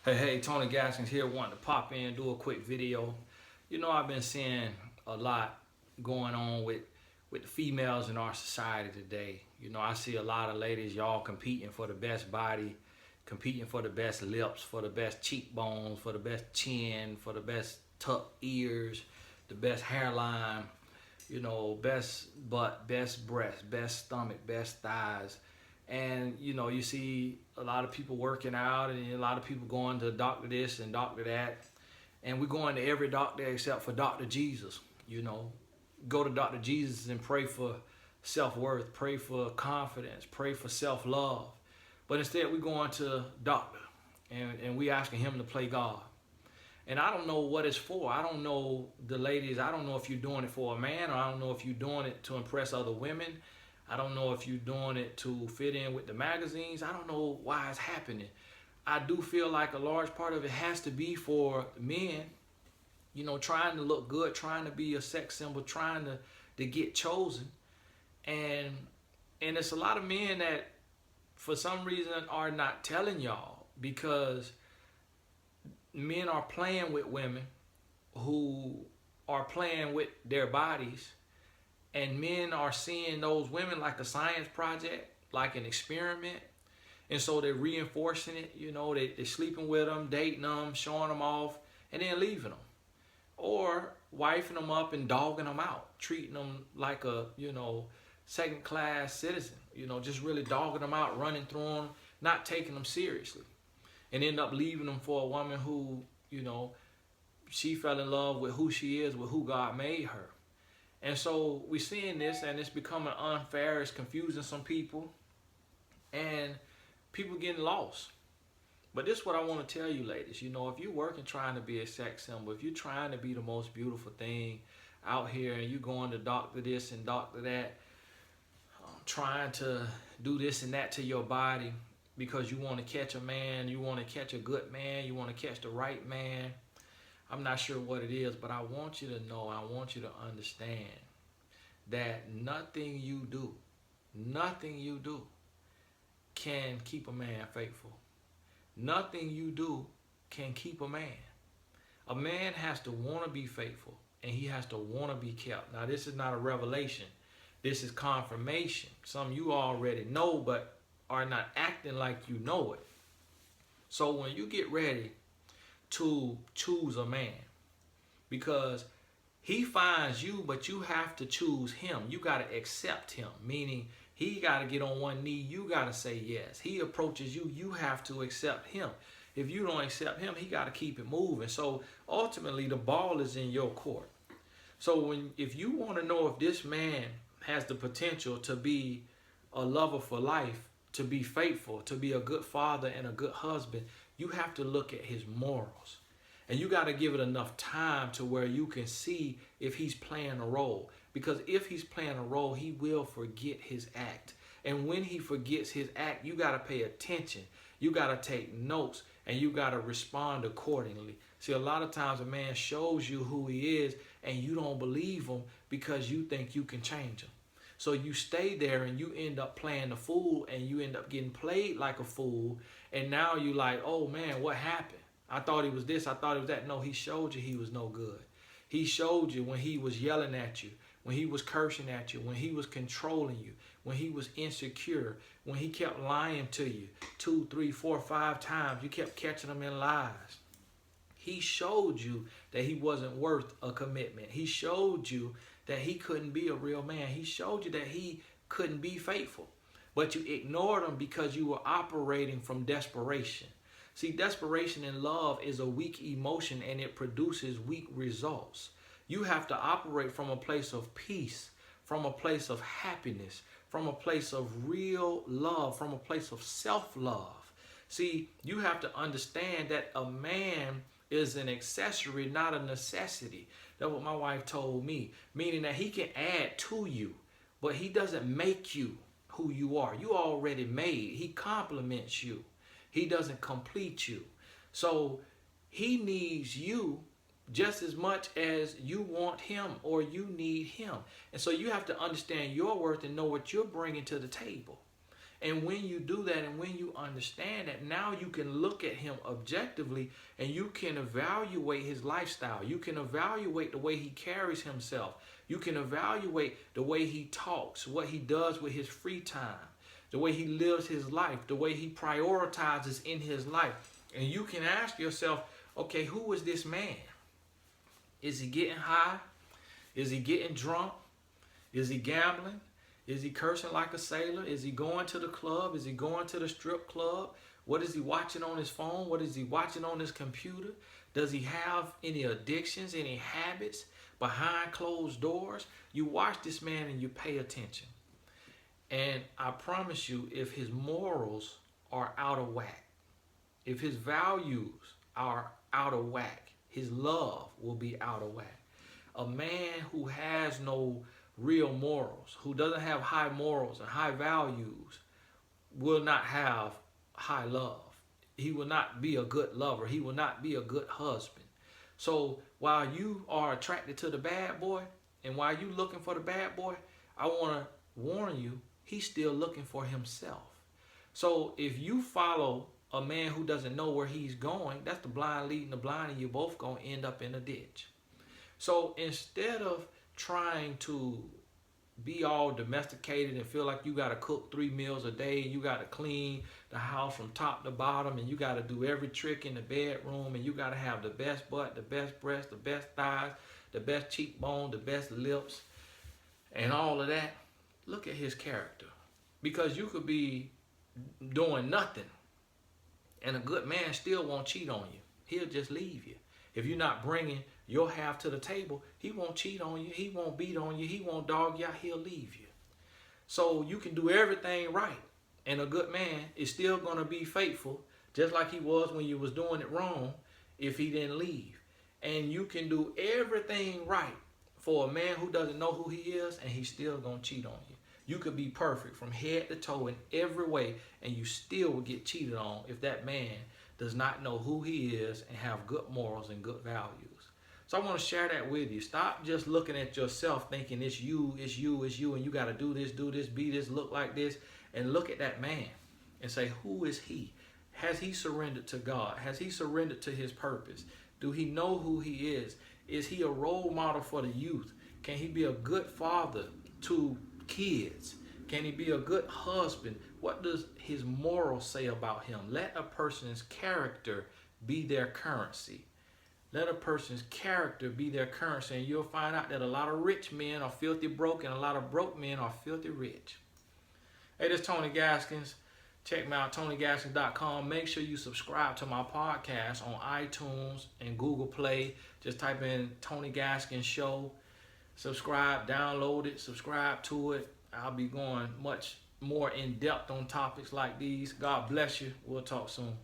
Hey, Tony Gaskins here, wanting to pop in, do a quick video. I've been seeing a lot going on with the females in our society today. I see a lot of ladies, y'all competing for the best body, competing for the best lips, for the best cheekbones, for the best chin, for the best tucked ears, the best hairline, best butt, best breast, best stomach, best thighs. And you see a lot of people working out and a lot of people going to doctor this and doctor that. And we're going to every doctor except for Dr. Jesus. You know, go to Dr. Jesus and pray for self-worth, pray for confidence, pray for self-love. But instead we're going to doctor and we asking him to play God. And I don't know what it's for. I don't know the ladies. I don't know if you're doing it for a man, or I don't know if you're doing it to impress other women. I don't know if you're doing it to fit in with the magazines. I don't know why it's happening. I do feel like a large part of it has to be for men, trying to look good, trying to be a sex symbol, trying to get chosen. And it's a lot of men that for some reason are not telling y'all, because men are playing with women who are playing with their bodies, and men are seeing those women like a science project, like an experiment. And so they're reinforcing it. They're sleeping with them, dating them, showing them off, and then leaving them. Or wifing them up and dogging them out, treating them like a, second class citizen, just really dogging them out, running through them, not taking them seriously. And end up leaving them for a woman who, she fell in love with who she is, with who God made her. And so we're seeing this, and it's becoming unfair. It's confusing some people, and people getting lost. But this is what I want to tell you, ladies. If you're working trying to be a sex symbol, if you're trying to be the most beautiful thing out here, and you're going to doctor this and doctor that, trying to do this and that to your body because you want to catch a man, you want to catch a good man, you want to catch the right man. I'm not sure what it is, but I want you to know, I want you to understand that nothing you do can keep a man faithful. Nothing you do can keep a man. A man has to want to be faithful, and he has to want to be kept. Now, this is not a revelation. This is confirmation. Some you already know, but are not acting like you know it. So when you get ready to choose a man, because he finds you, but you have to choose him. You got to accept him, meaning he got to get on one knee. You got to say yes. He approaches you. You have to accept him. If you don't accept him, he got to keep it moving. So ultimately, the ball is in your court. So if you want to know if this man has the potential to be a lover for life, to be faithful, to be a good father and a good husband, you have to look at his morals. And you got to give it enough time to where you can see if he's playing a role. Because if he's playing a role, he will forget his act. And when he forgets his act, you got to pay attention. You got to take notes, and you got to respond accordingly. See, a lot of times a man shows you who he is, and you don't believe him because you think you can change him. So you stay there, and you end up playing the fool, and you end up getting played like a fool. And now you like, oh man, what happened? I thought he was this, I thought he was that. No, he showed you he was no good. He showed you when he was yelling at you, when he was cursing at you, when he was controlling you, when he was insecure, when he kept lying to you 2, 3, 4, 5 times. You kept catching him in lies. He showed you that he wasn't worth a commitment. He showed you that he couldn't be a real man. He showed you that he couldn't be faithful. But you ignored him because you were operating from desperation. See, desperation in love is a weak emotion, and it produces weak results. You have to operate from a place of peace, from a place of happiness, from a place of real love, from a place of self-love. See, you have to understand that a man is an accessory, not a necessity. That's what my wife told me, meaning that he can add to you, but he doesn't make you who you are. You already made. He complements you. He doesn't complete you. So he needs you just as much as you want him or you need him. And so you have to understand your worth and know what you're bringing to the table. And when you do that and when you understand that, now you can look at him objectively and you can evaluate his lifestyle. You can evaluate the way he carries himself. You can evaluate the way he talks, what he does with his free time, the way he lives his life, the way he prioritizes in his life. And you can ask yourself, okay, who is this man? Is he getting high? Is he getting drunk? Is he gambling? Is he cursing like a sailor? Is he going to the club? Is he going to the strip club? What is he watching on his phone? What is he watching on his computer? Does he have any addictions, any habits behind closed doors? You watch this man and you pay attention. And I promise you, if his morals are out of whack, if his values are out of whack, his love will be out of whack. A man who has no real morals, who doesn't have high morals and high values, will not have high love. He will not be a good lover. He will not be a good husband. So while you are attracted to the bad boy and while you looking for the bad boy, I want to warn you, he's still looking for himself. So if you follow a man who doesn't know where he's going, that's the blind leading the blind, and you're both going to end up in a ditch. So instead of trying to be all domesticated and feel like you got to cook 3 meals a day and you got to clean the house from top to bottom and you got to do every trick in the bedroom and you got to have the best butt, the best breast, the best thighs, the best cheekbone, the best lips, and all of that, look at his character. Because you could be doing nothing and a good man still won't cheat on you. He'll just leave you. If you're not bringing your half to the table, he won't cheat on you. He won't beat on you. He won't dog you out. He'll leave you. So you can do everything right. And a good man is still going to be faithful, just like he was when you was doing it wrong, if he didn't leave. And you can do everything right for a man who doesn't know who he is, and he's still going to cheat on you. You could be perfect from head to toe in every way, and you still will get cheated on if that man does not know who he is and have good morals and good values. So I want to share that with you. Stop just looking at yourself thinking it's you, it's you, it's you, and you got to do this, be this, look like this, and look at that man and say, who is he? Has he surrendered to God? Has he surrendered to his purpose? Do he know who he is? Is he a role model for the youth? Can he be a good father to kids? Can he be a good husband? What does his morals say about him? Let a person's character be their currency. Let a person's character be their currency, and you'll find out that a lot of rich men are filthy broke and a lot of broke men are filthy rich. Hey, this is Tony Gaskins. Check me out, TonyGaskins.com. Make sure you subscribe to my podcast on iTunes and Google Play. Just type in Tony Gaskins Show. Subscribe, download it, subscribe to it. I'll be going much more in depth on topics like these. God bless you. We'll talk soon.